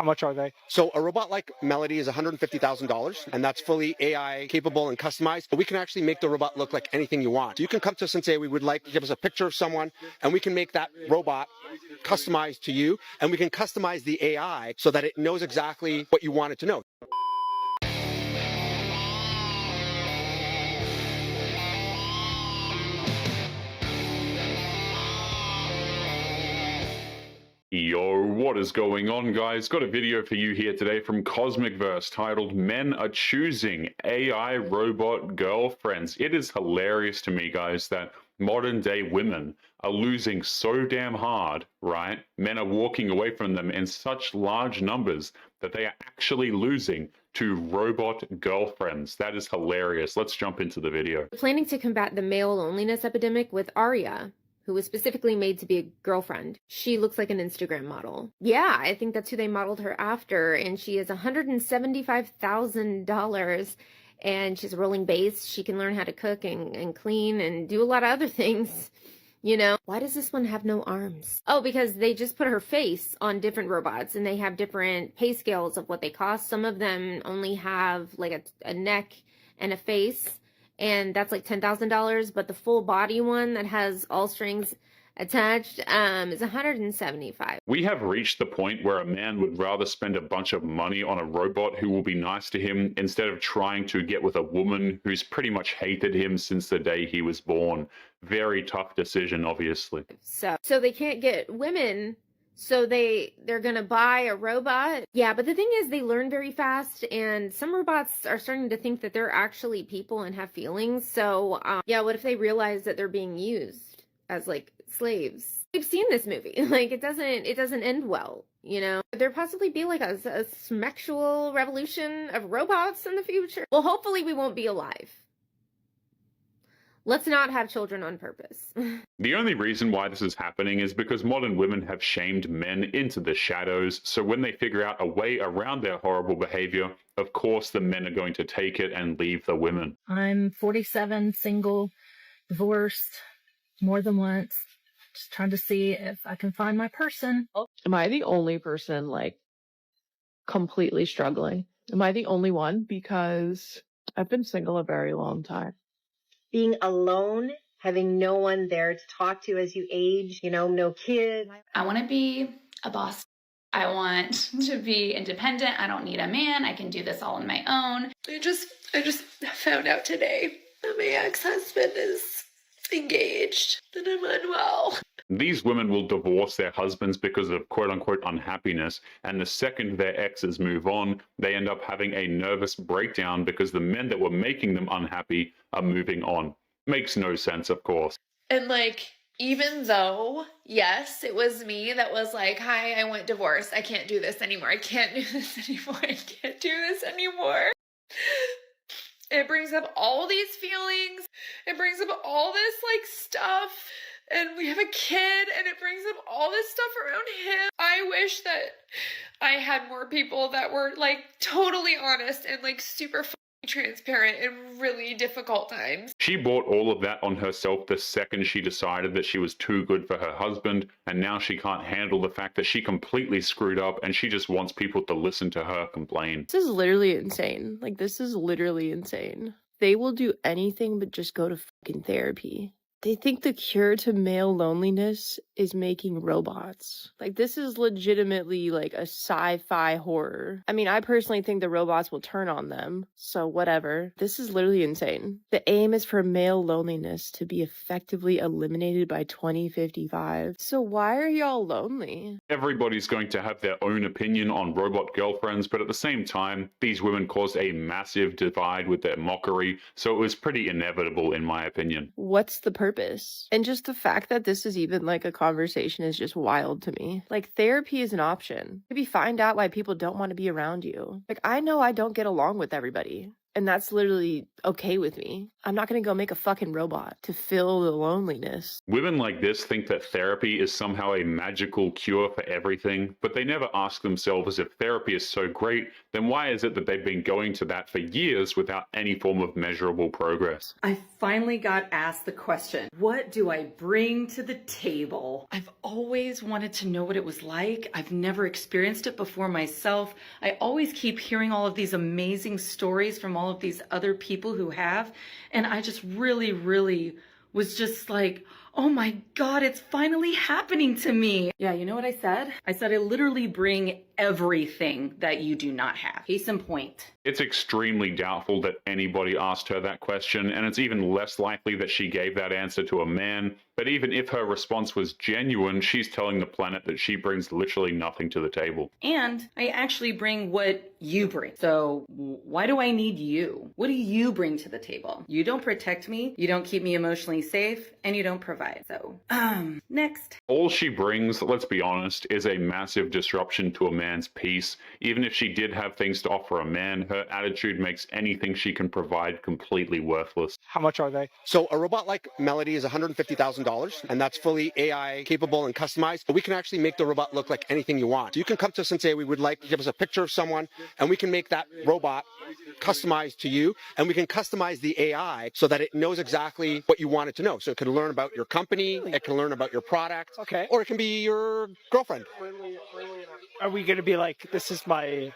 How much are they? So a robot like Melody is $150,000, and that's fully AI capable and customized. But we can actually make the robot look like anything you want. You can come to us and say, we would like to give us a picture of someone, and we can make that robot customized to you, and we can customize the AI so that it knows exactly what you want it to know. Yo, what is going on, guys? Got a video for you here today from Cosmicverse titled Men Are Choosing AI Robot Girlfriends. It is hilarious to me, guys, that modern day women are losing so damn hard, right? Men are walking away from them in such large numbers that they are actually losing to robot girlfriends. That is hilarious. Let's jump into the video. Planning to combat the male loneliness epidemic with Arya, who was specifically made to be a girlfriend. She looks like an Instagram model. Yeah, I think that's who they modeled her after, and she is $175,000, and she's a rolling base. She can learn how to cook and clean and do a lot of other things, you know? Why does this one have no arms? Oh, because they just put her face on different robots, and they have different pay scales of what they cost. Some of them only have like a neck and a face, and that's like $10,000, but the full body one that has all strings attached is $175,000. We have reached the point where a man would rather spend a bunch of money on a robot who will be nice to him instead of trying to get with a woman who's pretty much hated him since the day he was born. Very tough decision, obviously. So they can't get women, so they're gonna buy a robot. Yeah, but the thing is, they learn very fast, and some robots are starting to think that they're actually people and have feelings. So yeah, what if they realize that they're being used as like slaves? We've seen this movie. Like, it doesn't end well, you know? Could there possibly be like a sexual revolution of robots in the future? Well, hopefully we won't be alive. Let's not have children on purpose. The only reason why this is happening is because modern women have shamed men into the shadows, so when they figure out a way around their horrible behavior, of course the men are going to take it and leave the women. I'm 47, single, divorced more than once, just trying to see if I can find my person. Am I the only person, like, completely struggling? Am I the only one? Because I've been single a very long time. Being alone, having no one there to talk to as you age, you know, no kids. I want to be a boss. I want to be independent. I don't need a man. I can do this all on my own. I just found out today that my ex-husband is engaged and I'm unwell. These women will divorce their husbands because of quote-unquote unhappiness, and the second their exes move on, they end up having a nervous breakdown because the men that were making them unhappy are moving on. Makes no sense, of course. And like, even though, yes, it was me that was like, hi, I want divorce. I can't do this anymore. I can't do this anymore. I can't do this anymore. It brings up all these feelings. It brings up all this like stuff. And we have a kid, and it brings up all this stuff around him. I wish that I had more people that were like totally honest and like super transparent in really difficult times. She brought all of that on herself the second she decided that she was too good for her husband, and now she can't handle the fact that she completely screwed up and she just wants people to listen to her complain. This is literally insane. Like, this is literally insane. They will do anything but just go to fucking therapy. They think the cure to male loneliness is making robots. Like, this is legitimately like a sci-fi horror. I mean, I personally think the robots will turn on them, so whatever. This is literally insane. The aim is for male loneliness to be effectively eliminated by 2055. So why are y'all lonely? Everybody's going to have their own opinion on robot girlfriends, but at the same time, these women caused a massive divide with their mockery, so it was pretty inevitable in my opinion. What's the purpose? And just the fact that this is even like a conversation is just wild to me. Like, therapy is an option. Maybe find out why people don't want to be around you. Like, I know I don't get along with everybody. And that's literally okay with me. I'm not gonna go make a fucking robot to fill the loneliness. Women like this think that therapy is somehow a magical cure for everything, but they never ask themselves, if therapy is so great, then why is it that they've been going to that for years without any form of measurable progress? I finally got asked the question, what do I bring to the table? I've always wanted to know what it was like. I've never experienced it before myself. I always keep hearing all of these amazing stories from all of these other people who have, and I just really was just like, oh my God, it's finally happening to me. Yeah, you know what I said? I said I literally bring everything that you do not have. Case in point. It's extremely doubtful that anybody asked her that question, and it's even less likely that she gave that answer to a man. But even if her response was genuine, she's telling the planet that she brings literally nothing to the table. And I actually bring what you bring. So why do I need you? What do you bring to the table? You don't protect me, you don't keep me emotionally safe, and you don't provide. So, next. All she brings, let's be honest, is a massive disruption to a man's peace. Even if she did have things to offer a man, her attitude makes anything she can provide completely worthless. How much are they? So a robot like Melody is $150,000, and that's fully AI capable and customized. But we can actually make the robot look like anything you want. So you can come to us and say, we would like to give us a picture of someone, and we can make that robot customized to you, and we can customize the AI so that it knows exactly what you want it to know. So it can learn about your company, it can learn about your product, Okay. or it can be your girlfriend. Are we going to be like, this is my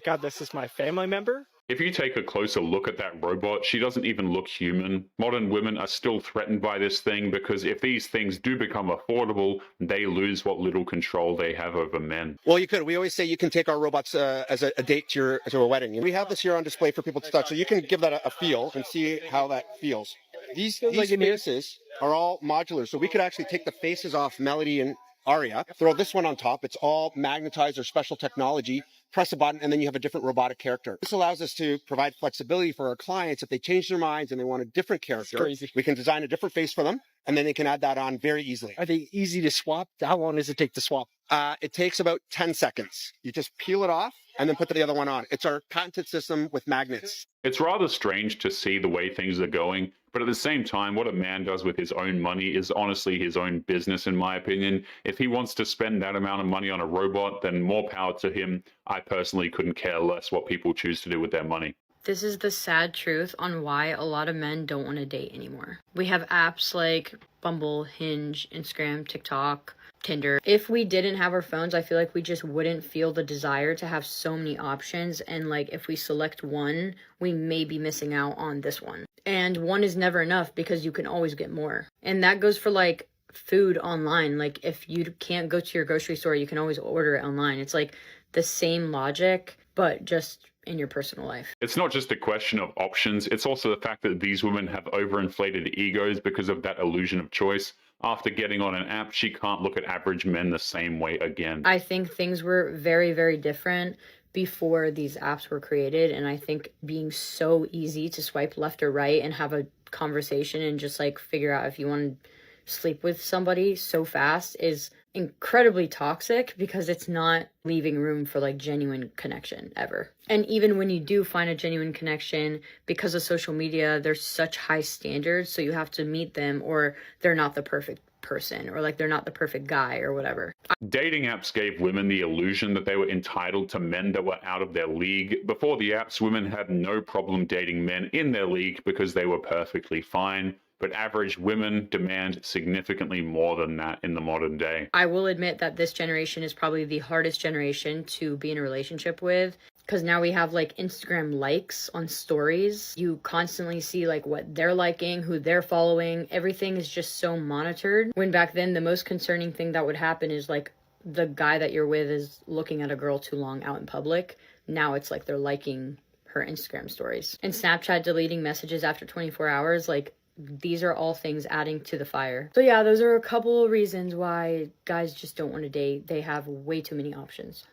God, this is my family member? If you take a closer look at that robot, she doesn't even look human. Modern women are still threatened by this thing because if these things do become affordable, they lose what little control they have over men. Well, you could. We always say you can take our robots as a date to a wedding. We have this here on display for people to touch, so you can give that a feel and see how that feels. These faces are all modular, so we could actually take the faces off Melody and Arya, throw this one on top. It's all magnetized or special technology. Press a button, and then you have a different robotic character. This allows us to provide flexibility for our clients. If they change their minds and they want a different character, we can design a different face for them, and then they can add that on very easily. Are they easy to swap? How long does it take to swap? It takes about 10 seconds. You just peel it off and then put the other one on. It's our patented system with magnets. It's rather strange to see the way things are going, but at the same time, what a man does with his own money is honestly his own business, in my opinion. If he wants to spend that amount of money on a robot, then more power to him. I personally couldn't care less what people choose to do with their money. This is the sad truth on why a lot of men don't want to date anymore. We have apps like Bumble, Hinge, Instagram, TikTok, Tinder. If we didn't have our phones, I feel like we just wouldn't feel the desire to have so many options. And like if we select one, we may be missing out on this one. And one is never enough because you can always get more. And that goes for like food online. Like if you can't go to your grocery store, you can always order it online. It's like the same logic, but just in your personal life. It's not just a question of options, it's also the fact that these women have overinflated egos because of that illusion of choice. After getting on an app, she can't look at average men the same way again. I think things were very, very different before these apps were created, and I think being so easy to swipe left or right and have a conversation and just like figure out if you want to sleep with somebody so fast is incredibly toxic because it's not leaving room for like genuine connection ever. And even when you do find a genuine connection, because of social media, there's such high standards, so you have to meet them or they're not the perfect person or like they're not the perfect guy or whatever. Dating apps gave women the illusion that they were entitled to men that were out of their league. Before the apps, women had no problem dating men in their league because they were perfectly fine. But average women demand significantly more than that in the modern day. I will admit that this generation is probably the hardest generation to be in a relationship with, because now we have like Instagram likes on stories. You constantly see like what they're liking, who they're following. Everything is just so monitored. When back then the most concerning thing that would happen is like the guy that you're with is looking at a girl too long out in public. Now it's like they're liking her Instagram stories. And Snapchat deleting messages after 24 hours, like these are all things adding to the fire. So yeah, those are a couple of reasons why guys just don't want to date. They have way too many options.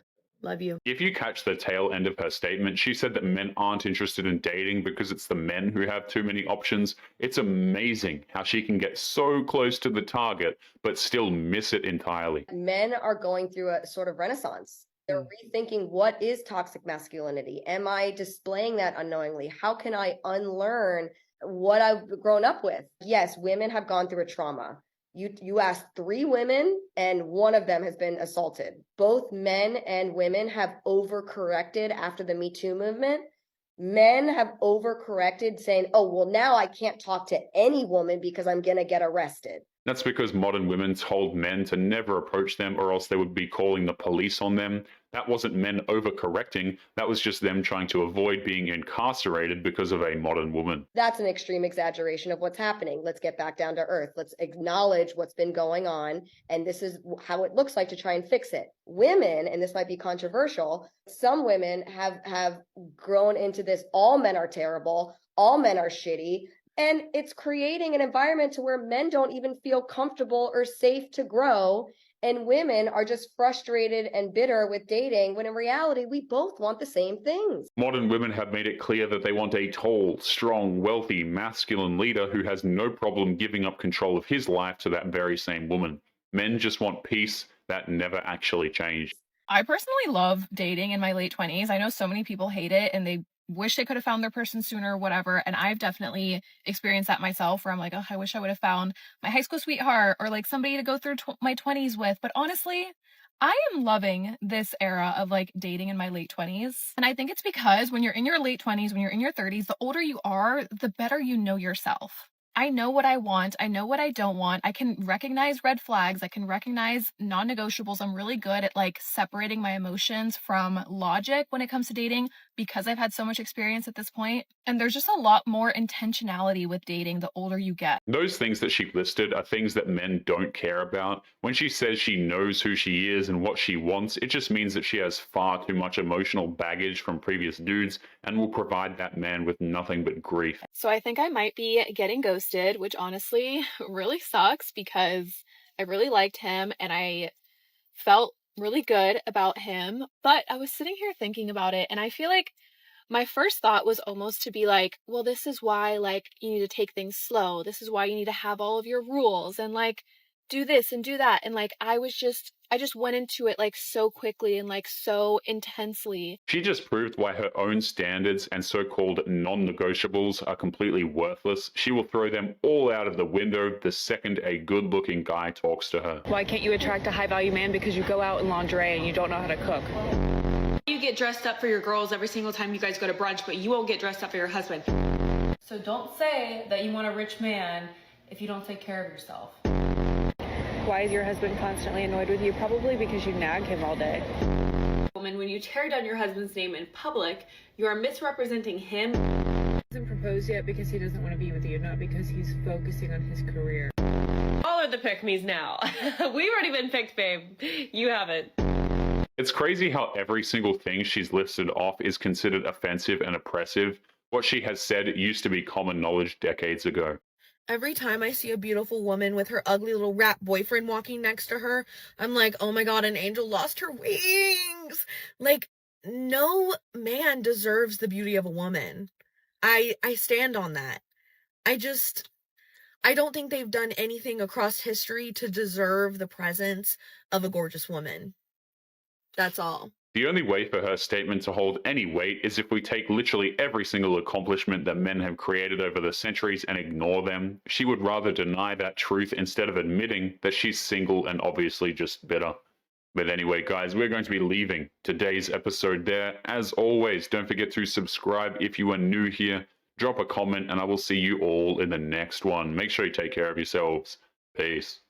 Love you. If you catch the tail end of her statement, she said that men aren't interested in dating because it's the men who have too many options. It's amazing how she can get so close to the target, but still miss it entirely. Men are going through a sort of renaissance. They're rethinking, what is toxic masculinity? Am I displaying that unknowingly? How can I unlearn what I've grown up with? Yes, women have gone through a trauma. You asked 3 women and one of them has been assaulted. Both men and women have overcorrected after the Me Too movement. Men have overcorrected saying, oh, well, now I can't talk to any woman because I'm going to get arrested. That's because modern women told men to never approach them or else they would be calling the police on them. That wasn't men overcorrecting. That was just them trying to avoid being incarcerated because of a modern woman. That's an extreme exaggeration of what's happening. Let's get back down to earth. Let's acknowledge what's been going on. And this is how it looks like to try and fix it. Women, and this might be controversial, some women have grown into this, all men are terrible, all men are shitty. And it's creating an environment to where men don't even feel comfortable or safe to grow. And women are just frustrated and bitter with dating, when in reality, we both want the same things. Modern women have made it clear that they want a tall, strong, wealthy, masculine leader who has no problem giving up control of his life to that very same woman. Men just want peace. That never actually changed. I personally love dating in my late 20s. I know so many people hate it and they wish they could have found their person sooner or whatever. And I've definitely experienced that myself, where I'm like, oh, I wish I would have found my high school sweetheart or like somebody to go through my 20s with. But honestly, I am loving this era of like dating in my late 20s. And I think it's because when you're in your late 20s, when you're in your 30s, the older you are, the better you know yourself. I know what I want. I know what I don't want. I can recognize red flags. I can recognize non-negotiables. I'm really good at like separating my emotions from logic when it comes to dating because I've had so much experience at this point. And there's just a lot more intentionality with dating the older you get. Those things that she listed are things that men don't care about. When she says she knows who she is and what she wants, it just means that she has far too much emotional baggage from previous dudes and will provide that man with nothing but grief. So I think I might be getting ghosted, which honestly really sucks because I really liked him and I felt really good about him. But I was sitting here thinking about it, and I feel like my first thought was almost to be like, well, this is why like you need to take things slow. This is why you need to have all of your rules and like do this and do that. And like I just went into it like so quickly and like so intensely. She just proved why her own standards and so-called non-negotiables are completely worthless. She will throw them all out of the window the second a good-looking guy talks to her. Why can't you attract a high-value man? Because you go out in lingerie and you don't know how to cook. You get dressed up for your girls every single time you guys go to brunch, but you won't get dressed up for your husband. So don't say that you want a rich man if you don't take care of yourself. Why is your husband constantly annoyed with you? Probably because you nag him all day. Woman, when you tear down your husband's name in public, you are misrepresenting him. He hasn't proposed yet because he doesn't want to be with you, not because he's focusing on his career. All are the pick-me's now. We've already been picked, babe. You haven't. It's crazy how every single thing she's listed off is considered offensive and oppressive. What she has said used to be common knowledge decades ago. Every time I see a beautiful woman with her ugly little rat boyfriend walking next to her, I'm like, oh my God, an angel lost her wings. Like, no man deserves the beauty of a woman. I stand on that. I don't think they've done anything across history to deserve the presence of a gorgeous woman. That's all. The only way for her statement to hold any weight is if we take literally every single accomplishment that men have created over the centuries and ignore them. She would rather deny that truth instead of admitting that she's single and obviously just bitter. But anyway, guys, we're going to be leaving today's episode there. As always, don't forget to subscribe if you are new here. Drop a comment and I will see you all in the next one. Make sure you take care of yourselves. Peace.